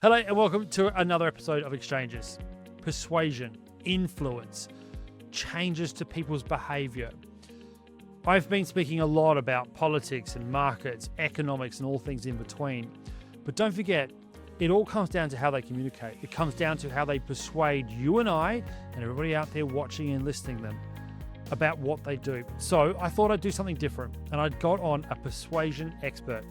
Hello and welcome to another episode of Exchanges. Persuasion, influence, changes to people's behaviour. I've been speaking a lot about politics and markets, economics and all things in between. But don't forget, it all comes down to how they communicate. It comes down to how they persuade you and I and everybody out there watching and listening to them about what they do. So I thought I'd do something different, and I'd got on a persuasion expert.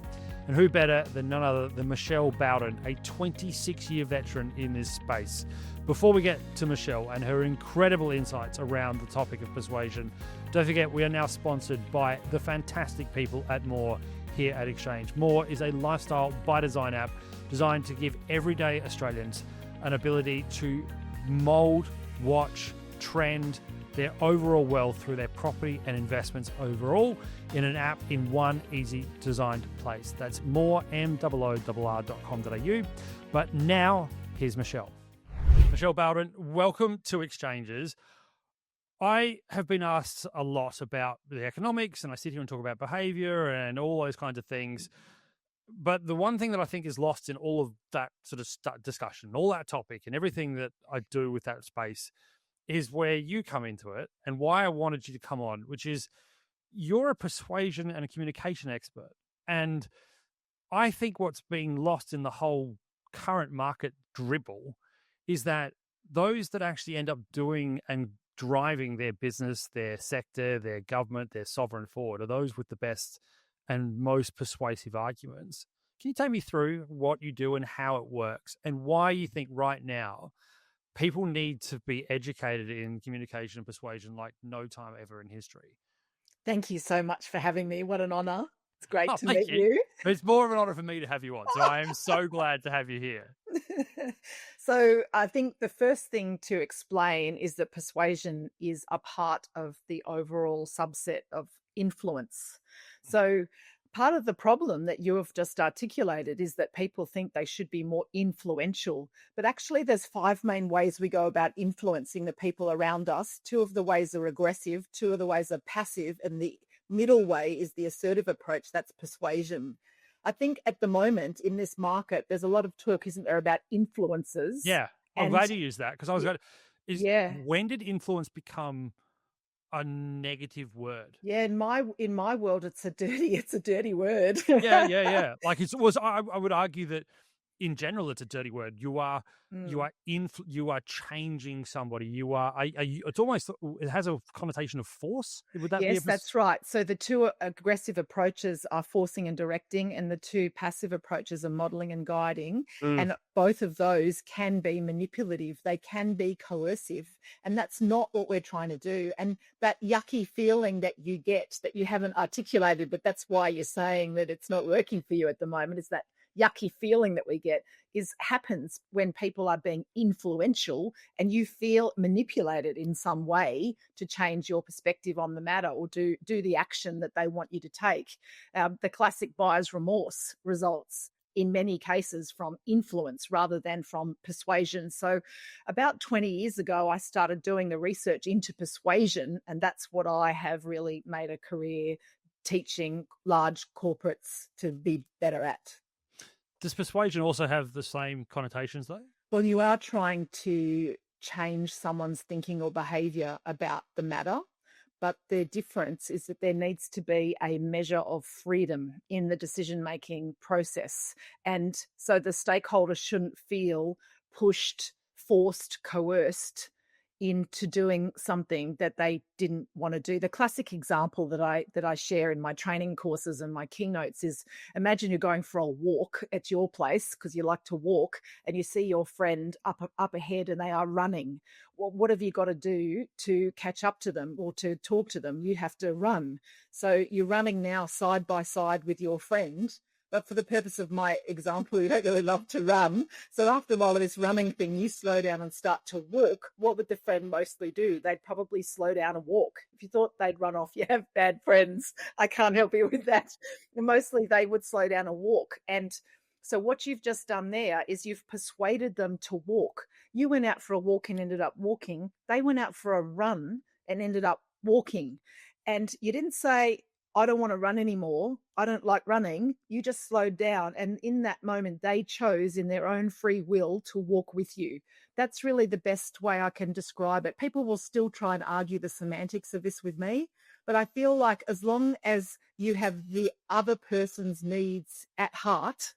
And who better than none other than Michelle Bowden, a 26-year veteran in this space. Before we get to Michelle and her incredible insights around the topic of persuasion, don't forget we are now sponsored by the fantastic people at More here at Exchange. More is a lifestyle by design app designed to give everyday Australians an ability to mould, watch, trend their overall wealth through their property and investments overall in an app in one easy designed place. That's moreMOOR.com.au. But now here's Michelle. Michelle Bowden, welcome to Exchanges. I have been asked a lot about the economics, and I sit here and talk about behavior and all those kinds of things. But the one thing that I think is lost in all of that sort of discussion, all that topic and everything that I do with that space is where you come into it and why I wanted you to come on, which is you're a persuasion and a communication expert. And I think what's being lost in the whole current market dribble is that those that actually end up doing and driving their business, their sector, their government, their sovereign forward are those with the best and most persuasive arguments. Can you take me through what you do and how it works and why you think right now people need to be educated in communication and persuasion like no time ever in history? Thank you so much for having me. What an honor. It's great to Thank meet you. It's more of an honor for me to have you on. So I am so glad to have you here. So I think the first thing to explain is that persuasion is a part of the overall subset of influence. So part of the problem that you have just articulated is that people think they should be more influential, but actually there's 5 main ways we go about influencing the people around us. 2 of the ways are aggressive, 2 of the ways are passive, and the middle way is the assertive approach. That's persuasion. I think at the moment in this market, there's a lot of talk, isn't there, about influencers? Yeah, I'm glad you used that because I was going to, when did influence become a negative word? Yeah, in my world, it's a dirty word. Yeah. Like I would argue that in general, it's a dirty word. You are changing somebody. It's almost, it has a connotation of force. Would that be? Yes, that's right. So the 2 aggressive approaches are forcing and directing, and the 2 passive approaches are modeling and guiding. And both of those can be manipulative. They can be coercive, and that's not what we're trying to do. And that yucky feeling that you get that you haven't articulated, but that's why you're saying that it's not working for you at the moment, is that yucky feeling that we get happens when people are being influential and you feel manipulated in some way to change your perspective on the matter or do the action that they want you to take. The classic buyer's remorse results in many cases from influence rather than from persuasion. So about 20 years ago, I started doing the research into persuasion, and that's what I have really made a career teaching large corporates to be better at. Does persuasion also have the same connotations though? Well, you are trying to change someone's thinking or behavior about the matter, but the difference is that there needs to be a measure of freedom in the decision-making process. And so the stakeholders shouldn't feel pushed, forced, coerced into doing something that they didn't want to do. The classic example that I share in my training courses and my keynotes is, imagine you're going for a walk at your place because you like to walk, and you see your friend up ahead and they are running. Well, what have you got to do to catch up to them or to talk to them? You have to run. So you're running now side by side with your friend. But for the purpose of my example, you don't really love to run. So after a while of this running thing, you slow down and start to walk. What would the friend mostly do? They'd probably slow down and walk. If you thought they'd run off, you have bad friends. I can't help you with that. And mostly they would slow down and walk. And so what you've just done there is you've persuaded them to walk. You went out for a walk and ended up walking. They went out for a run and ended up walking. And you didn't say, I don't want to run anymore. I don't like running. You just slowed down. And in that moment, they chose in their own free will to walk with you. That's really the best way I can describe it. People will still try and argue the semantics of this with me, but I feel like as long as you have the other person's needs at heart,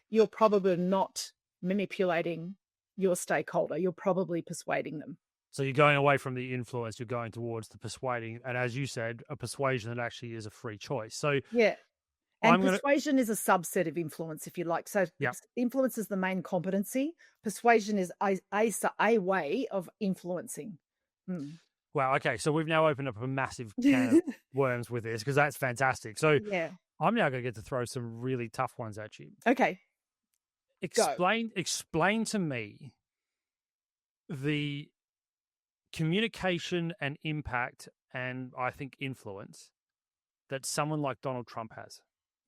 you're probably not manipulating your stakeholder. You're probably persuading them. So you're going away from the influence, you're going towards the persuading, and as you said, a persuasion that actually is a free choice. So Yeah. And I'm going to, persuasion is a subset of influence, if you like. So yeah. influence is the main competency. Persuasion is a way of influencing. Wow. Okay. So we've now opened up a massive can of worms with this, because that's fantastic. So Yeah. I'm now going to get to throw some really tough ones at you. Okay. Explain to me the communication and impact and I think influence that someone like Donald Trump has,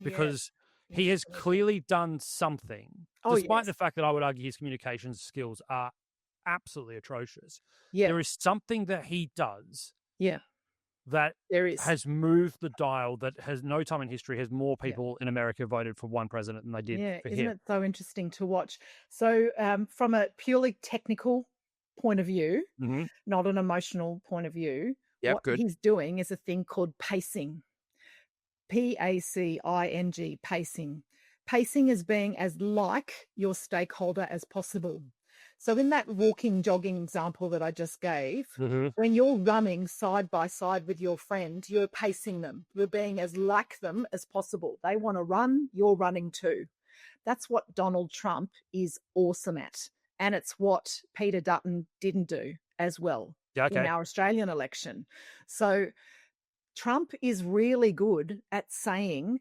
because he has clearly done something, despite the fact that I would argue his communication skills are absolutely atrocious. Yeah. There is something that he does that there is. has moved the dial, that has no time in history has more people in America voted for one president than they did for Isn't him. it so interesting to watch? So from a purely technical point of view, not an emotional point of view, what he's doing is a thing called pacing. Pacing, pacing. Pacing is being as like your stakeholder as possible. So in that walking, jogging example that I just gave, when you're running side by side with your friend, you're pacing them. You're being as like them as possible. They want to run, you're running too. That's what Donald Trump is awesome at. And it's what Peter Dutton didn't do as well in our Australian election. So Trump is really good at saying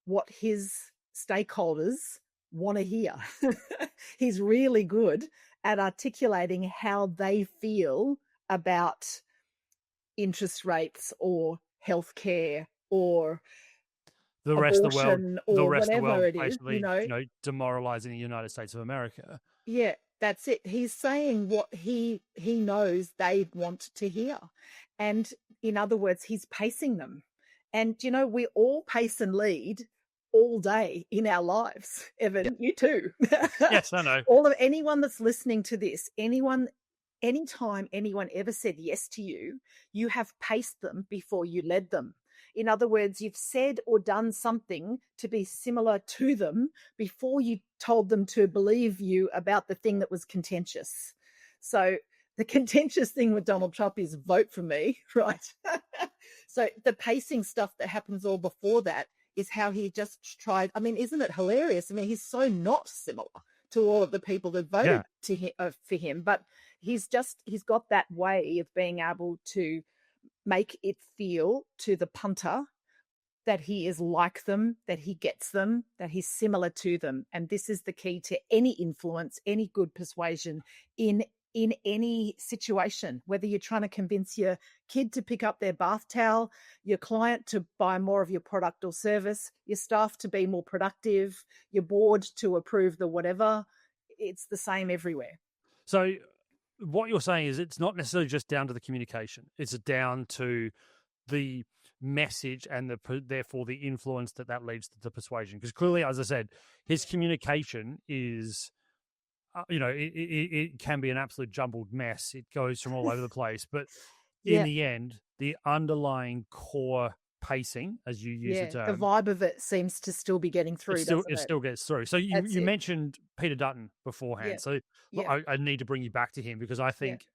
what his stakeholders want to hear. He's really good at articulating how they feel about interest rates or healthcare or the rest of the world, or whatever it is, basically, demoralizing the United States of America. Yeah, that's it. He's saying what he knows they want to hear. And in other words, he's pacing them. And, we all pace and lead all day in our lives. Evan, you too. Yes, I know. Anyone that's listening to this, anytime anyone ever said yes to you, you have paced them before you led them. In other words, you've said or done something to be similar to them before you told them to believe you about the thing that was contentious. So the contentious thing with Donald Trump is vote for me, right? So the pacing stuff that happens all before that is how he just tried. I mean, isn't it hilarious? I mean, he's so not similar to all of the people that voted for him, but he's got that way of being able to make it feel to the punter that he is like them, that he gets them, that he's similar to them. And this is the key to any influence, any good persuasion in any situation, whether you're trying to convince your kid to pick up their bath towel, your client to buy more of your product or service, your staff to be more productive, your board to approve the whatever. It's the same everywhere. So what you're saying is it's not necessarily just down to the communication. It's down to the message and therefore the influence that leads to the persuasion. Because clearly, as I said, his communication is, it can be an absolute jumbled mess. It goes from all over the place. But in the end, the underlying core pacing, as you use the term, the vibe of it seems to still be getting through. It still gets through. So you mentioned Peter Dutton beforehand. So I need to bring you back to him, because I think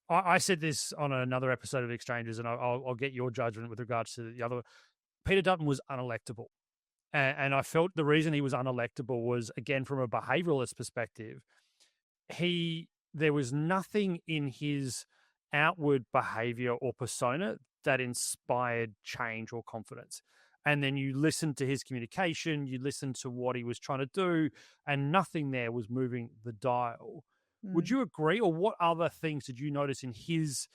I said this on another episode of Exchanges, and I'll get your judgment with regards to the other. Peter Dutton was unelectable. And I felt the reason he was unelectable was, again, from a behavioralist perspective, there was nothing in his outward behavior or persona that inspired change or confidence. And then you listen to his communication, you listen to what he was trying to do, and nothing there was moving the dial. Would you agree? Or what other things did you notice in his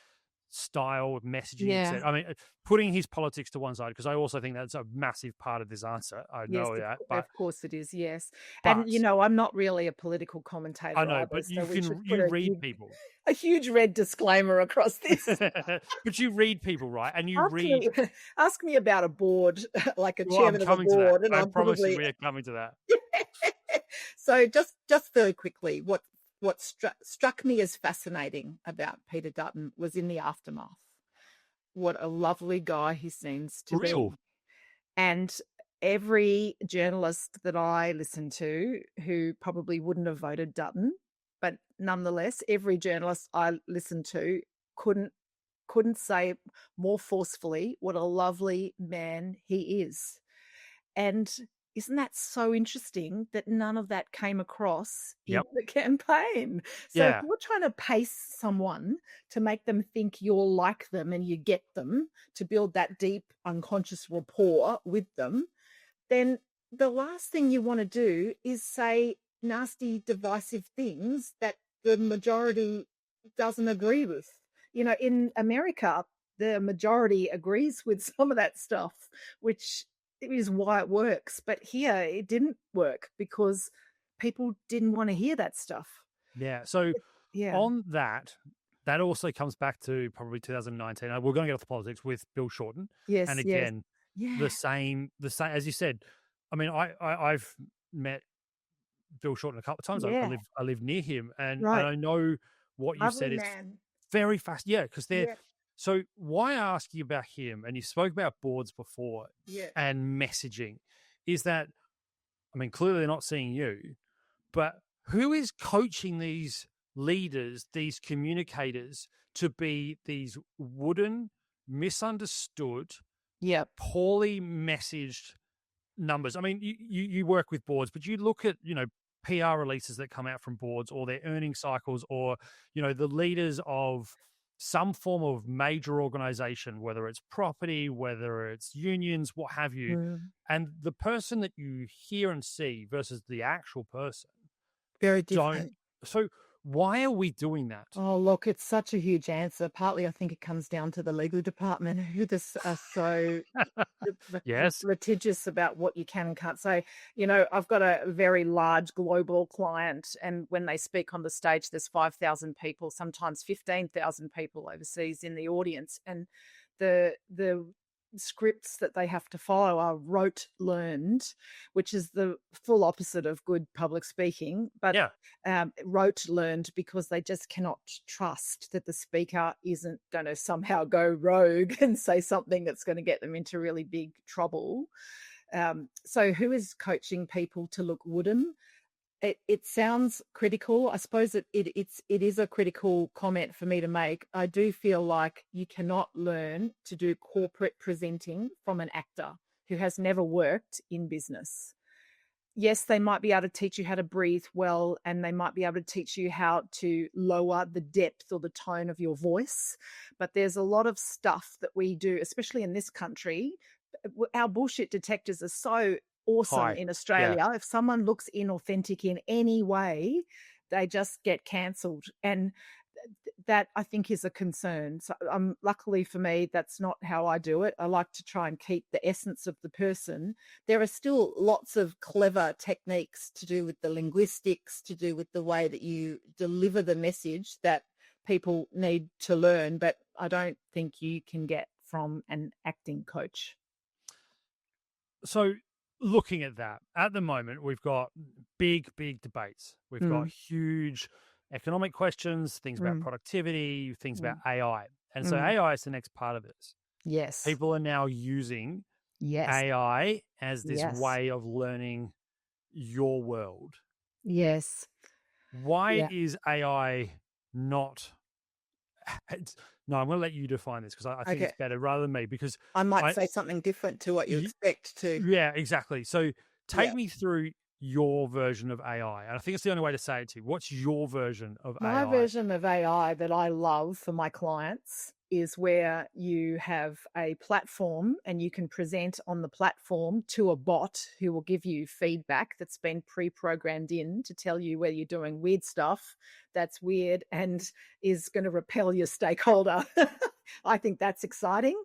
style of messaging, Yeah. etc. I mean, putting his politics to one side, because I also think that's a massive part of this answer. I Yes, know that, of course it is, yes. And, but I'm not really a political I commentator know, either, but so we should put you read people. a huge red disclaimer across this. But you read people, right? And you Ask read. me ask me about a board, like a Well, I'm chairman of a coming to that. board, and I I'm promise you, probably we are coming to that. So just very quickly, what struck me as fascinating about Peter Dutton was in the aftermath. What a lovely guy he seems to Real. be. And every journalist that I listened to who probably wouldn't have voted Dutton, but nonetheless, every journalist I listened to couldn't say more forcefully what a lovely man he is. And isn't that so interesting that none of that came across in Yep. the campaign? So if Yeah. you're trying to pace someone to make them think you're like them and you get them, to build that deep unconscious rapport with them, then the last thing you want to do is say nasty, divisive things that the majority doesn't agree with. In America, the majority agrees with some of that stuff, which is why it works. But here it didn't work because people didn't want to hear that stuff. Yeah. So Yeah. on that also comes back to probably 2019. We're going to get off the politics with Bill Shorten. Yes. And Yes. again, Yeah. the same as you said. I mean, I've met Bill Shorten a couple of times. Yeah. I live near him, and Right. I know what you Lovely said. It's man. very fast. Yeah, because they're Yeah. so. Why I ask you about him, and you spoke about boards before, Yeah. and messaging, is that, I mean, clearly they're not seeing you, but who is coaching these leaders, these communicators, to be these wooden, misunderstood, Yep. poorly messaged numbers? I mean, you work with boards, but you look at, PR releases that come out from boards, or their earning cycles, or, the leaders of some form of major organization, whether it's property, whether it's unions, what have you. Mm. And the person that you hear and see versus the actual person Very don't. different. So why are we doing that? Oh, look, it's such a huge answer. Partly, I think it comes down to the legal department, who just are so Yes. litigious about what you can and can't say. I've got a very large global client, and when they speak on the stage, there's 5,000 people, sometimes 15,000 people overseas in the audience, and the scripts that they have to follow are rote learned, which is the full opposite of good public speaking. But rote learned because they just cannot trust that the speaker isn't going to somehow go rogue and say something that's going to get them into really big trouble. So who is coaching people to look wooden? It sounds critical. I suppose it is a critical comment for me to make. I do feel like you cannot learn to do corporate presenting from an actor who has never worked in business. Yes, they might be able to teach you how to breathe well, and they might be able to teach you how to lower the depth or the tone of your voice. But there's a lot of stuff that we do, especially in this country. Our bullshit detectors are so awesome in Australia. Yeah. If someone looks inauthentic in any way, they just get cancelled. And that, I think, is a concern. So luckily for me, that's not how I do it. I like to try and keep the essence of the person. There are still lots of clever techniques to do with the linguistics, to do with the way that you deliver the message that people need to learn, but I don't think you can get from an acting coach. So looking at that, at the moment, we've got big debates. We've got huge economic questions, things about productivity, things about AI. And so AI is the next part of this. Yes. People are now using AI as this way of learning your world. Yes. Why is AI not... No, I'm going to let you define this because I think it's better rather than me, because I might say something different to what you expect to. Yeah, exactly. So take me through your version of AI. And I think it's the only way to say it to you. What's your version of AI? My version of AI that I love for my clients is where you have a platform and you can present on the platform to a bot who will give you feedback that's been pre-programmed in to tell you whether you're doing weird stuff that's weird and is going to repel your stakeholder. I think that's exciting.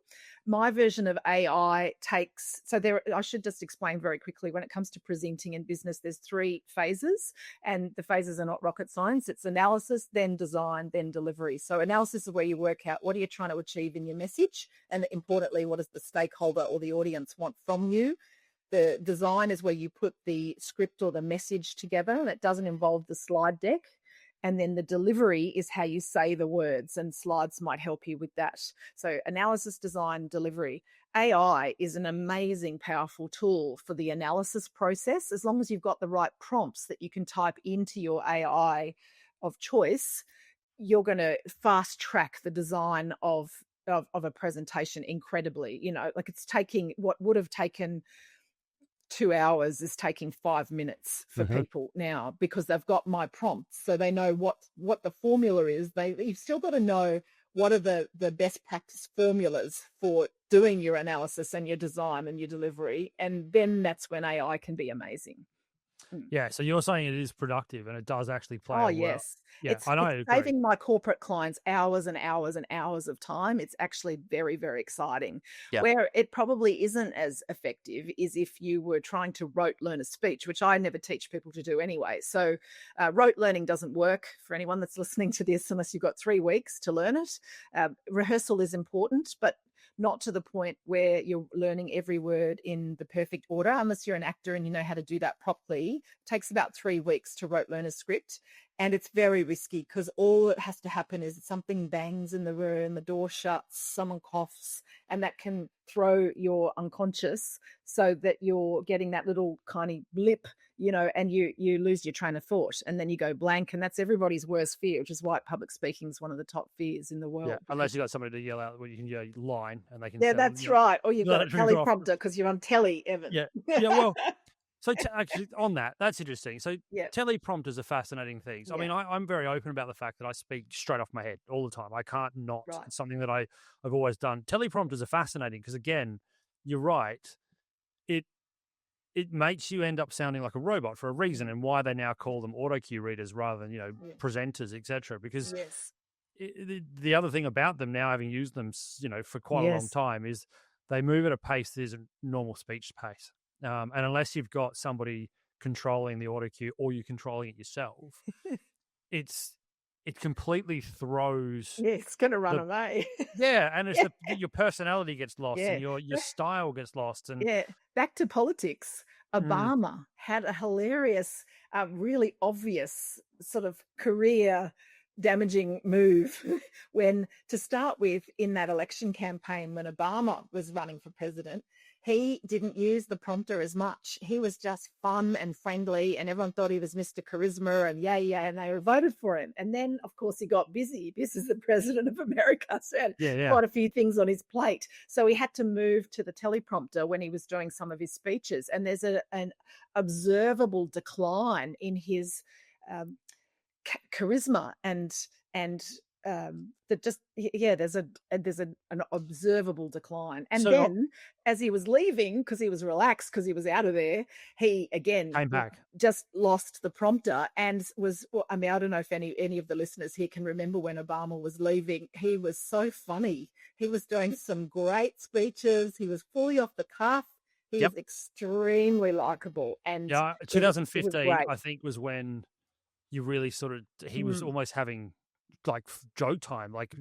My version of AI takes, so there, I should just explain very quickly, when it comes to presenting in business, there's 3 phases, and the phases are not rocket science. It's analysis, then design, then delivery. So analysis is where you work out what are you trying to achieve in your message, and importantly, what does the stakeholder or the audience want from you. The design is where you put the script or the message together. That doesn't involve the slide deck. And then the delivery is how you say the words, and slides might help you with that. So analysis, design, delivery. AI is an amazing, powerful tool for the analysis process, as long as you've got the right prompts that you can type into your AI of choice. You're going to fast track the design of a presentation incredibly. Like, it's taking what would have taken 2 hours is taking 5 minutes for people now, because they've got my prompts, so they know what the formula is. You've still got to know what are the best practice formulas for doing your analysis and your design and your delivery, and then that's when AI can be amazing. Yeah, so you're saying it is productive and it does actually play Oh, well. yes. Yeah, I know. It's saving my corporate clients hours and hours and hours of time. It's actually very, very exciting. Yep. Where it probably isn't as effective is if you were trying to rote learn a speech, which I never teach people to do anyway. So rote learning doesn't work for anyone that's listening to this unless you've got 3 weeks to learn it. Rehearsal is important, but not to the point where you're learning every word in the perfect order. Unless you're an actor and you know how to do that properly, it takes about 3 weeks to rote learn a script. And it's very risky, because all that has to happen is something bangs in the room, the door shuts, someone coughs, and that can throw your unconscious, so that you're getting that little kind of blip, and you lose your train of thought, and then you go blank. And that's everybody's worst fear, which is why public speaking is one of the top fears in the world. Yeah, unless you got somebody to yell out when you can yell line and they can. Yeah, that's right. Or you've got a let it drink off. teleprompter because you're on telly, Evan. Yeah, well, so actually on that's interesting. So Yeah. teleprompters are fascinating things. I Yeah. mean, I'm very open about the fact that I speak straight off my head all the time. I can't not. Right. It's something that I've always done. Teleprompters are fascinating because, again, you're right. It makes you end up sounding like a robot for a reason, and why they now call them auto cue readers rather than presenters, etc. Because Yes. the other thing about them now, having used them for quite a long Yes. time, is they move at a pace that isn't normal speech pace. And unless you've got somebody controlling the auto cue or you're controlling it yourself, it completely throws. Yeah, it's going to run away. Yeah, and it's your personality gets lost, and your style gets lost. And Yeah. Back to politics. Obama had a hilarious, really obvious sort of career damaging move when, to start with, in that election campaign when Obama was running for president, he didn't use the prompter as much. He was just fun and friendly, and everyone thought he was Mr. Charisma, and and they voted for him. And then, of course, he got busy. This is the president of America, so he had quite a few things on his plate. So he had to move to the teleprompter when he was doing some of his speeches. And there's an observable decline in his charisma and that just there's an observable decline. And so, then as he was leaving, because he was relaxed because he was out of there, he again came back, just lost the prompter and was, I mean, I don't know if any of the listeners here can remember when Obama was leaving. He was so funny. He was doing some great speeches. He was fully off the cuff. He was extremely likable. And 2015 I think was when you really sort of, he was almost having like joke time. Like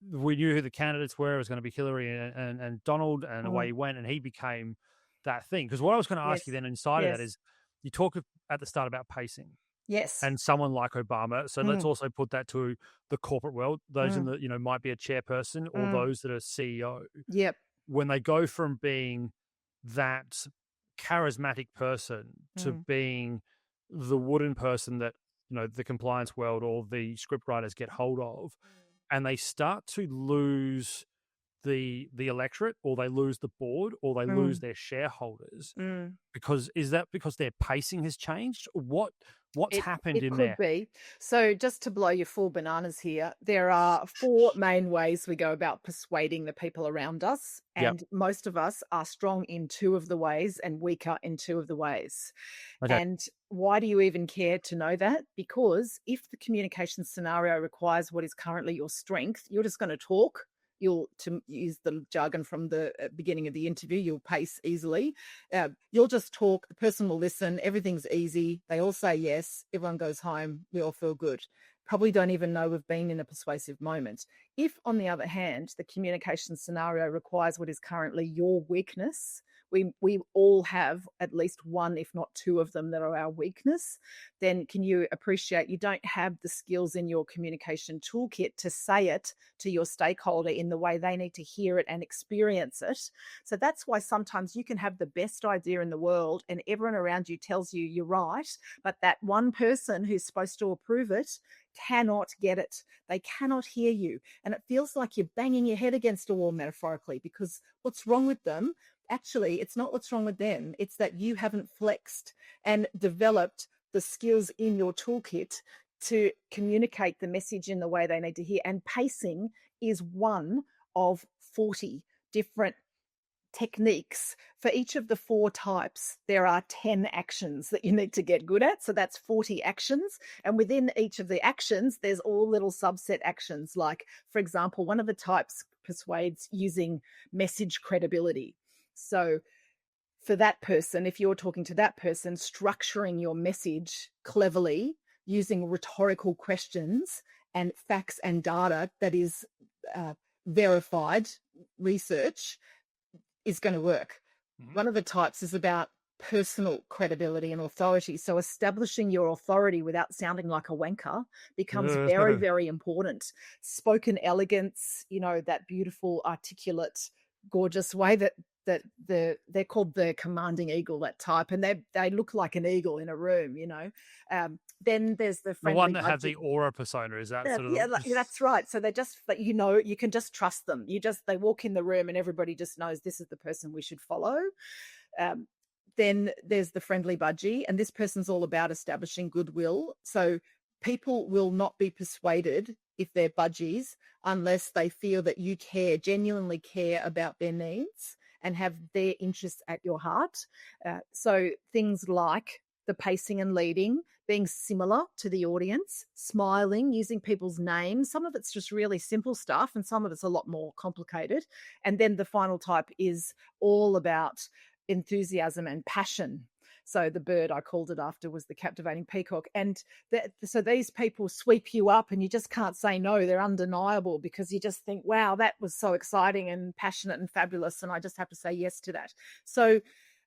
we knew who the candidates were. It was going to be Hillary and Donald, and away he went, and he became that thing. Because what I was going to ask you then inside of that is, you talk at the start about pacing. Yes. And someone like Obama. So let's also put that to the corporate world. Those in the, might be a chairperson or those that are CEO. Yep. When they go from being that charismatic person to being the wooden person that, the compliance world or the script writers get hold of, and they start to lose the electorate, or they lose the board, or they lose their shareholders, because their pacing has changed? What What's happened It in could there? be. So just to blow your full bananas here, there are 4 main ways we go about persuading the people around us, Yep. and most of us are strong in 2 of the ways and weaker in 2 of the ways. Okay. And why do you even care to know that? Because if the communication scenario requires what is currently your strength, you're just gonna talk. You'll, to use the jargon from the beginning of the interview, you'll pace easily. You'll just talk, the person will listen, everything's easy. They all say yes, everyone goes home, we all feel good. Probably don't even know we've been in a persuasive moment. If, on the other hand, the communication scenario requires what is currently your weakness, we all have at least one, if not 2 of them that are our weakness, then can you appreciate you don't have the skills in your communication toolkit to say it to your stakeholder in the way they need to hear it and experience it. So that's why sometimes you can have the best idea in the world and everyone around you tells you you're right, but that one person who's supposed to approve it cannot get it. They cannot hear you. And it feels like you're banging your head against a wall metaphorically, because what's wrong with them? Actually, it's not what's wrong with them. It's that you haven't flexed and developed the skills in your toolkit to communicate the message in the way they need to hear. And pacing is one of 40 different techniques. For each of the 4 types, there are 10 actions that you need to get good at. So that's 40 actions. And within each of the actions, there's all little subset actions. Like, for example, one of the types persuades using message credibility. So for that person, if you're talking to that person, structuring your message cleverly using rhetorical questions and facts and data that is verified research is going to work. Mhm. One of the types is about personal credibility and authority. So establishing your authority without sounding like a wanker becomes very, very important. Spoken elegance, that beautiful, articulate, gorgeous way that they're called the commanding eagle, that type, and they look like an eagle in a room. Then there's the The one friendly that has budgie. the aura persona, is that sort of Yeah, that's right. So they just, you can just trust them. They walk in the room and everybody just knows this is the person we should follow. Um, then there's the friendly budgie, and this person's all about establishing goodwill. So people will not be persuaded if they're budgies unless they feel that you genuinely care about their needs and have their interests at your heart. So things like the pacing and leading, being similar to the audience, smiling, using people's names. Some of it's just really simple stuff, and some of it's a lot more complicated. And then the final type is all about enthusiasm and passion. So the bird I called it after was the captivating peacock. And so these people sweep you up and you just can't say no. They're undeniable because you just think, wow, that was so exciting and passionate and fabulous. And I just have to say yes to that. So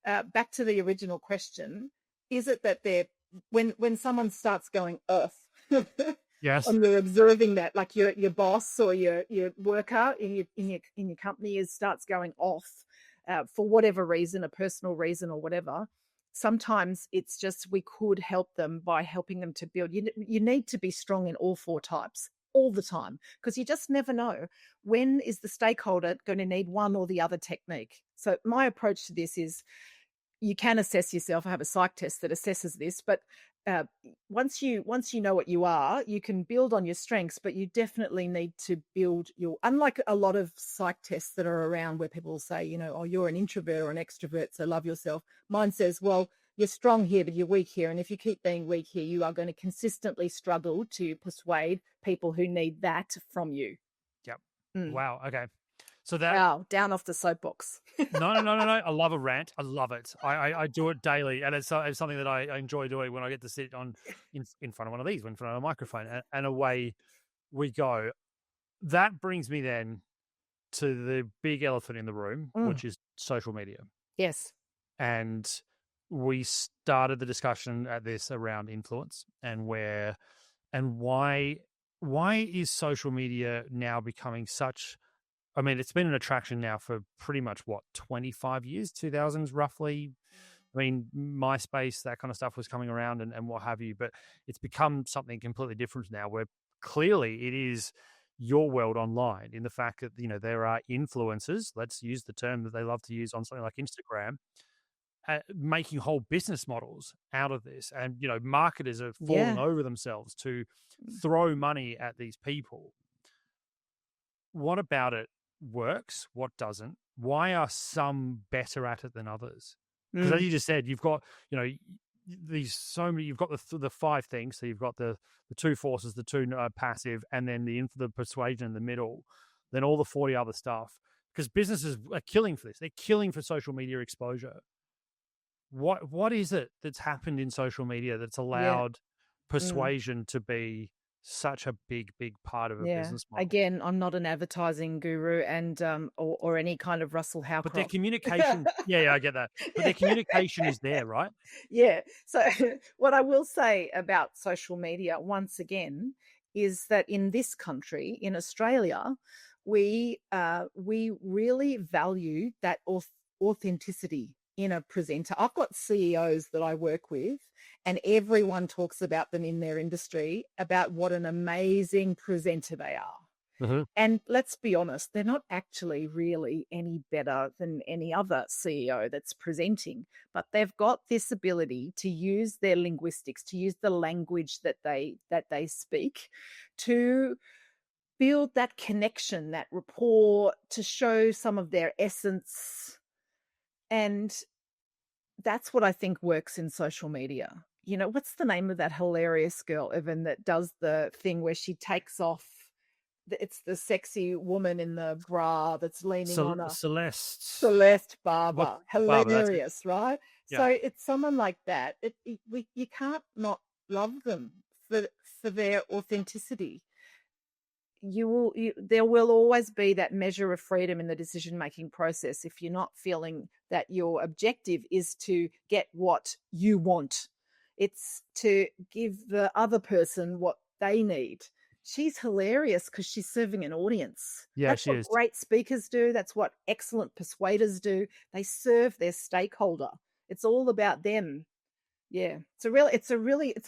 back to the original question, is it that when someone starts going, ugh, yes. and you're observing that, like your boss or your worker in your company starts going off, for whatever reason, a personal reason or whatever, sometimes it's just we could help them by helping them to build. You need to be strong in all 4 types all the time, because you just never know when is the stakeholder going to need one or the other technique. So my approach to this is, you can assess yourself. I have a psych test that assesses this, but once you know what you are, you can build on your strengths, but you definitely need to build unlike a lot of psych tests that are around where people say, oh, you're an introvert or an extrovert, so love yourself. Mine says, well, you're strong here, but you're weak here. And if you keep being weak here, you are going to consistently struggle to persuade people who need that from you. Yep. Mm. Wow. Okay. So that. Wow, down off the soapbox. No. I love a rant. I love it. I do it daily, and it's something that I enjoy doing when I get to sit in front of one of these, in front of a microphone, and away we go. That brings me then to the big elephant in the room, which is social media. Yes. And we started the discussion at this around influence and why is social media now becoming such. I mean, it's been an attraction now for pretty much 25 years, 2000s roughly. I mean, MySpace, that kind of stuff was coming around and what have you, but it's become something completely different now, where clearly it is your world online, in the fact that, there are influencers, let's use the term that they love to use on something like Instagram, making whole business models out of this. And, marketers are falling Yeah. over themselves to throw money at these people. What about it works? What doesn't? Why are some better at it than others? Because as you just said, you've got, you've got the 5 things. So you've got the 2 forces, the 2 passive, and then the persuasion in the middle, then all the 40 other stuff. Because businesses are killing for this. They're killing for social media exposure. What is it that's happened in social media that's allowed persuasion to be such a big part of a business model? Again, I'm not an advertising guru and or any kind of Russell Howcroft. But their communication, I get that. But their communication is there, right? Yeah. So what I will say about social media once again is that in this country, in Australia, we really value that authenticity in a presenter. I've got CEOs that I work with, and everyone talks about them in their industry about what an amazing presenter they are. Mm-hmm. And let's be honest, they're not actually really any better than any other CEO that's presenting, but they've got this ability to use their linguistics, to use the language that they speak, to build that connection, that rapport, to show some of their essence. And that's what I think works in social media. What's the name of that hilarious girl, Evan, that does the thing where she takes off? It's the sexy woman in the bra that's leaning on a Celeste Barber. Hilarious, right? Yeah. So it's someone like that. You can't not love them for their authenticity. There will always be that measure of freedom in the decision-making process if you're not feeling that your objective is to get what you want. It's to give the other person what they need. She's hilarious because she's serving an audience. Yeah, that's what great speakers do. That's what excellent persuaders do. They serve their stakeholder. It's all about them. Yeah, it's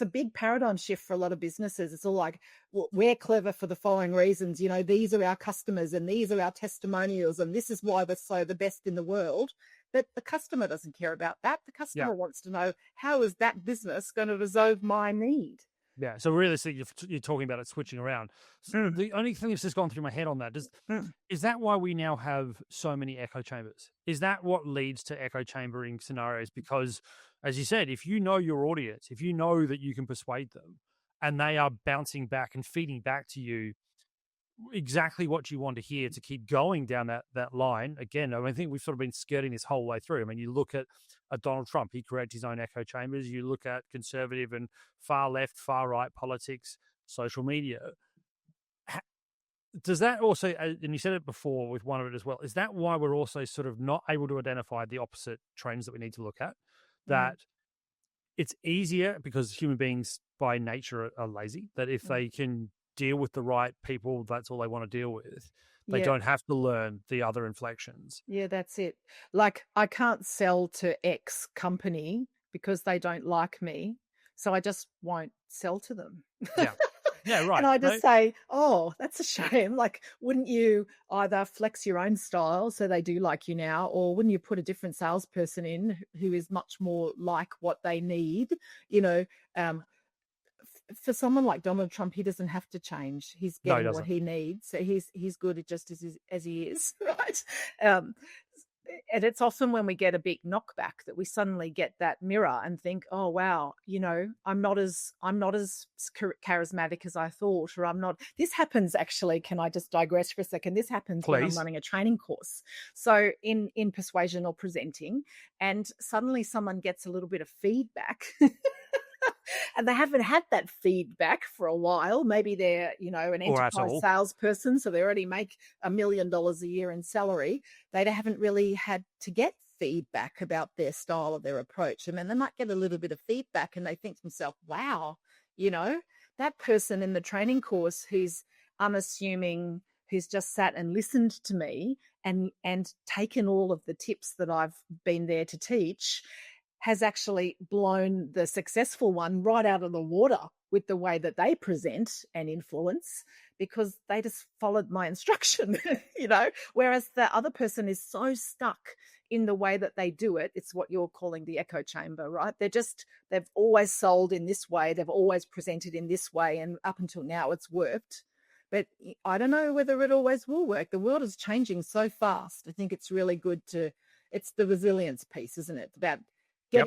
a big paradigm shift for a lot of businesses. It's all like, well, we're clever for the following reasons. These are our customers and these are our testimonials and this is why we're so the best in the world. But the customer doesn't care about that. The customer wants to know, how is that business going to resolve my need? Yeah, so realistically, you're talking about it switching around. So the only thing that's just gone through my head on that is that why we now have so many echo chambers? Is that what leads to echo chambering scenarios? Because, as you said, if you know your audience, if you know that you can persuade them, and they are bouncing back and feeding back to you exactly what you want to hear to keep going down that line. Again, I think we've sort of been skirting this whole way through. I mean, you look at Donald Trump, he creates his own echo chambers. You look at conservative and far left, far right politics, social media. Does that also, and you said it before with one of it as well, is that why we're also sort of not able to identify the opposite trends that we need to look at? That it's easier because human beings by nature are lazy, that if they can deal with the right people, that's all they want to deal with. They don't have to learn the other inflections. Yeah, that's it. Like, I can't sell to X company because they don't like me, so I just won't sell to them. Yeah, right. And I just say, oh, that's a shame. Like, wouldn't you either flex your own style so they do like you now, or wouldn't you put a different salesperson in who is much more like what they need? For someone like Donald Trump, he doesn't have to change. He's getting what he needs. So he's good just as he is, right? And it's often when we get a big knockback that we suddenly get that mirror and think, oh wow, I'm not as charismatic as I thought, or I'm not. This happens actually. Can I just digress for a second? This happens when I'm running a training course. So in persuasion or presenting, and suddenly someone gets a little bit of feedback. And they haven't had that feedback for a while. Maybe they're, an enterprise salesperson, so they already make $1 million a year in salary. They haven't really had to get feedback about their style or their approach. And then they might get a little bit of feedback and they think to themselves, wow, that person in the training course who's unassuming, who's just sat and listened to me and taken all of the tips that I've been there to teach, has actually blown the successful one right out of the water. with the way that they present and influence because they just followed my instruction, whereas the other person is so stuck in the way that they do it. It's what you're calling the echo chamber, right? They've always sold in this way. They've always presented in this way. And up until now, it's worked. But I don't know whether it always will work. The world is changing so fast. I think it's really good it's the resilience piece, isn't it? About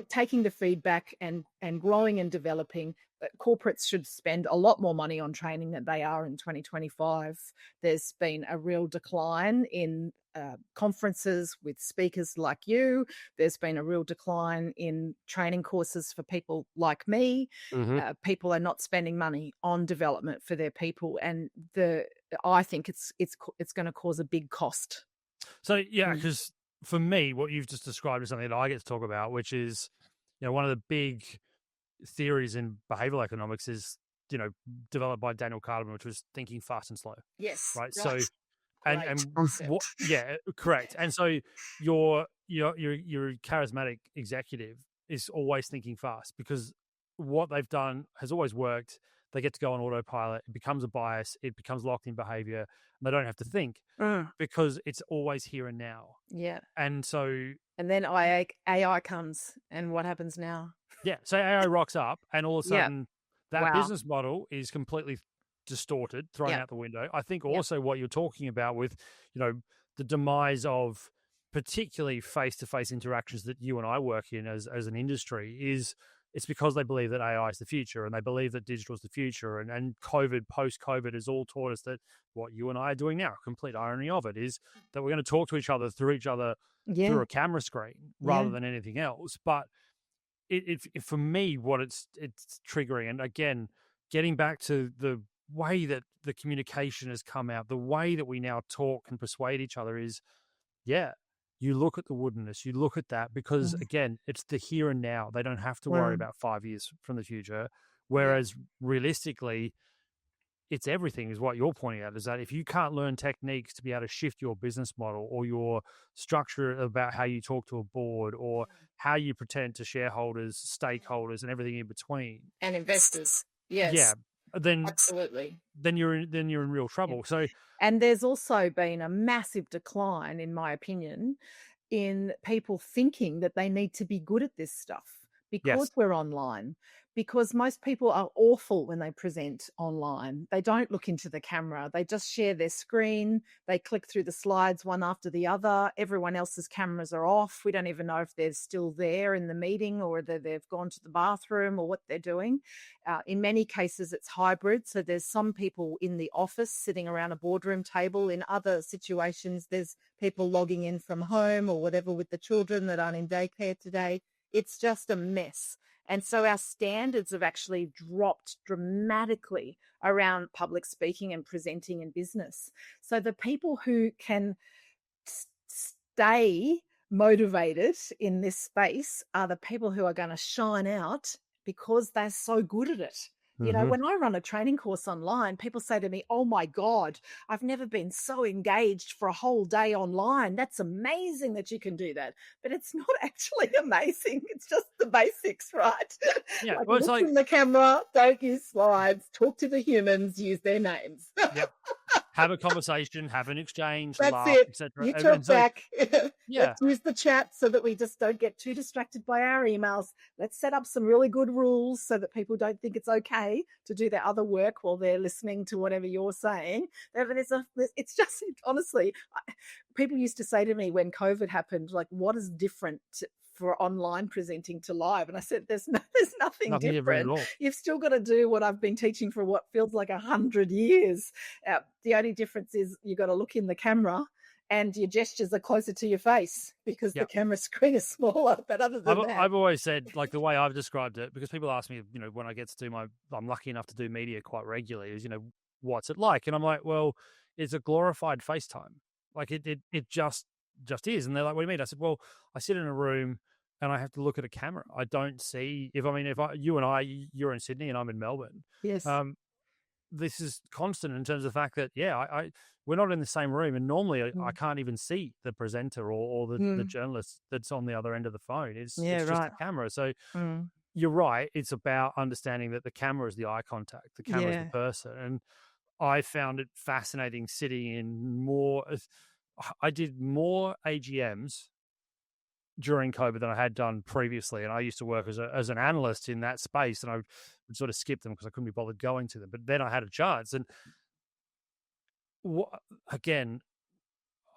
taking the feedback and growing and developing. Corporates should spend a lot more money on training than they are in 2025. There's been a real decline in conferences with speakers like you. There's been a real decline in training courses for people like me. People are not spending money on development for their people, and I think it's going to cause a big cost. So because for me, what you've just described is something that I get to talk about, which is, one of the big theories in behavioral economics is, developed by Daniel Kahneman, which was thinking fast and slow. Yes. Right. So, and what? Yeah, correct. And so your charismatic executive is always thinking fast because what they've done has always worked. They get to go on autopilot. It becomes a bias. It becomes locked in behavior. And they don't have to think because it's always here and now. Yeah. And so... And then AI comes, and what happens now? Yeah. So AI rocks up, and all of a sudden that business model is completely distorted, thrown out the window. I think also what you're talking about with, the demise of particularly face-to-face interactions that you and I work in as an industry is... It's because they believe that AI is the future, and they believe that digital is the future. And post-COVID has all taught us that what you and I are doing now, complete irony of it, is that we're going to talk to each other through a camera screen rather than anything else. But it for me, what it's triggering, and again, getting back to the way that the communication has come out, the way that we now talk and persuade each other is, you look at the woodenness, you look at that because, again, it's the here and now. They don't have to worry about 5 years from the future. Whereas realistically, it's everything is what you're pointing out, is that if you can't learn techniques to be able to shift your business model or your structure about how you talk to a board or how you pretend to shareholders, stakeholders, and everything in between. And investors. Yes. Yeah. Then absolutely. Then you're in real trouble. So, and there's also been a massive decline, in my opinion, in people thinking that they need to be good at this stuff because we're online. Because most people are awful when they present online. They don't look into the camera. They just share their screen. They click through the slides one after the other. Everyone else's cameras are off. We don't even know if they're still there in the meeting or whether they've gone to the bathroom or what they're doing. In many cases, it's hybrid. So there's some people in the office sitting around a boardroom table. In other situations, there's people logging in from home or whatever with the children that aren't in daycare today. It's just a mess. And so our standards have actually dropped dramatically around public speaking and presenting in business. So the people who can stay motivated in this space are the people who are going to shine out because they're so good at it. When I run a training course online, people say to me, "Oh my God, I've never been so engaged for a whole day online. That's amazing that you can do that." But it's not actually amazing. It's just the basics, right? Yeah. Look in the camera, don't use slides, talk to the humans, use their names. Yep. Have a conversation, have an exchange, That's laugh, it. etc. You talk back. Yeah. Let's use the chat so that we just don't get too distracted by our emails. Let's set up some really good rules so that people don't think it's okay to do their other work while they're listening to whatever you're saying. It's just, honestly, people used to say to me when COVID happened, like, what is different for online presenting to live? And I said, there's nothing different. At all. You've still got to do what I've been teaching for what feels like 100 years. The only difference is you've got to look in the camera and your gestures are closer to your face because the camera screen is smaller. But other than that, I've always said, like, the way I've described it, because people ask me, when I get to do I'm lucky enough to do media quite regularly, is, what's it like? And I'm like, well, it's a glorified FaceTime. Like it just is. And they're like, what do you mean? I said, well, I sit in a room and I have to look at a camera. I don't see you're in Sydney and I'm in Melbourne. Yes. This is constant in terms of the fact that, we're not in the same room. And normally I can't even see the presenter or the journalist that's on the other end of the phone. It's just a camera. So you're right. It's about understanding that the camera is the eye contact, the camera is the Yeah, person. And I found it fascinating sitting in more. I did more AGMs during COVID than I had done previously. And I used to work as an analyst in that space, and I would sort of skip them because I couldn't be bothered going to them. But then I had a chance. And again,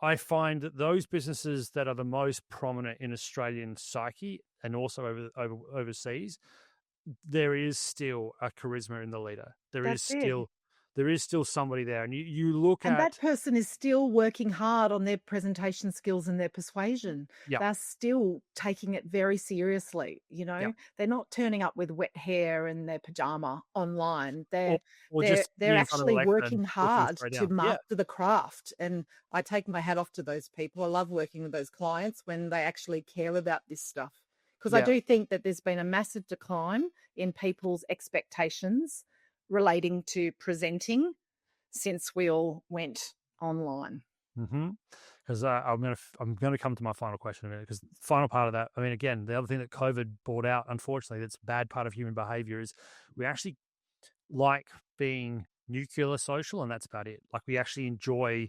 I find that those businesses that are the most prominent in Australian psyche and also overseas, there is still a charisma in the leader. that's it. There is still somebody there. And you look And that at, person is still working hard on their presentation skills and their persuasion. yeah, They're still taking it very seriously. yeah, They're not turning up with wet hair and their pajama online. or, They're or they're just they're be in front of the actually lectern working looking hard straight to down. Yeah, master the craft. And I take my hat off to those people. I love working with those clients when they actually care about this stuff. Because I yeah. do think that there's been a massive decline in people's expectations relating to presenting since we all went online. Because I'm gonna come to my final question in a minute. Because the final part of that, I mean, again, the other thing that COVID brought out, unfortunately, that's a bad part of human behavior is we actually like being nuclear social, and that's about it. Like we actually enjoy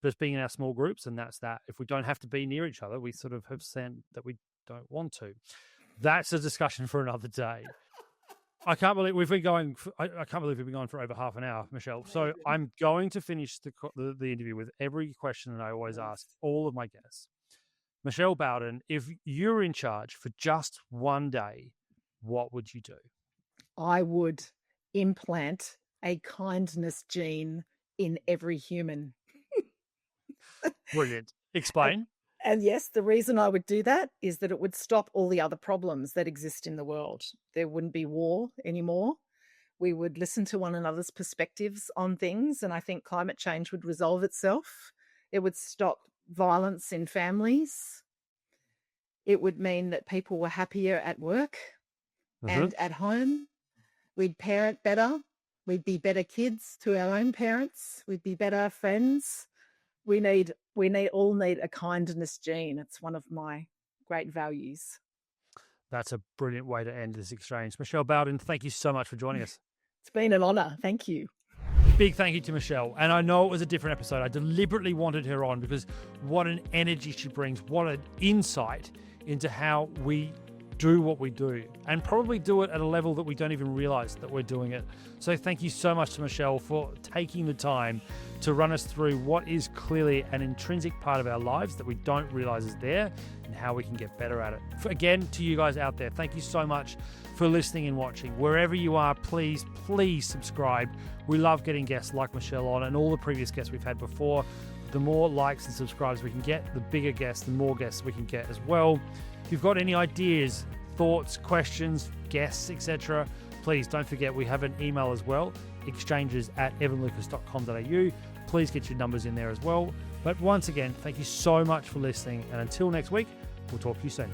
just being in our small groups, and that's that. If we don't have to be near each other, we sort of have said that we don't want to. That's a discussion for another day. I can't believe we've been going. I can't believe we've been going for over half an hour, Michelle. So I'm going to finish the interview with every question that I always ask all of my guests. Michelle Bowden, if you're in charge for just one day, what would you do? I would implant a kindness gene in every human. Brilliant. Explain. And yes, the reason I would do that is that it would stop all the other problems that exist in the world. There wouldn't be war anymore. We would listen to one another's perspectives on things, and I think climate change would resolve itself. It would stop violence in families. It would mean that people were happier at work and at home. We'd parent better. We'd be better kids to our own parents. We'd be better friends. We all need a kindness gene. It's one of my great values. That's a brilliant way to end this exchange. Michelle Bowden, thank you so much for joining us. It's been an honor. Thank you. Big thank you to Michelle. And I know it was a different episode. I deliberately wanted her on because what an energy she brings, what an insight into how we do what we do, and probably do it at a level that we don't even realize that we're doing it. So thank you so much to Michelle for taking the time to run us through what is clearly an intrinsic part of our lives that we don't realize is there and how we can get better at it. Again, to you guys out there, thank you so much for listening and watching. Wherever you are, please subscribe. We love getting guests like Michelle on, and all the previous guests we've had before. The more likes and subscribers we can get, the bigger guests, the more guests we can get as well. If you've got any ideas, thoughts, questions, guests, etc., please don't forget we have an email as well, exchanges@evanlucas.com.au. Please get your numbers in there as well. But once again, thank you so much for listening, and until next week, we'll talk to you soon.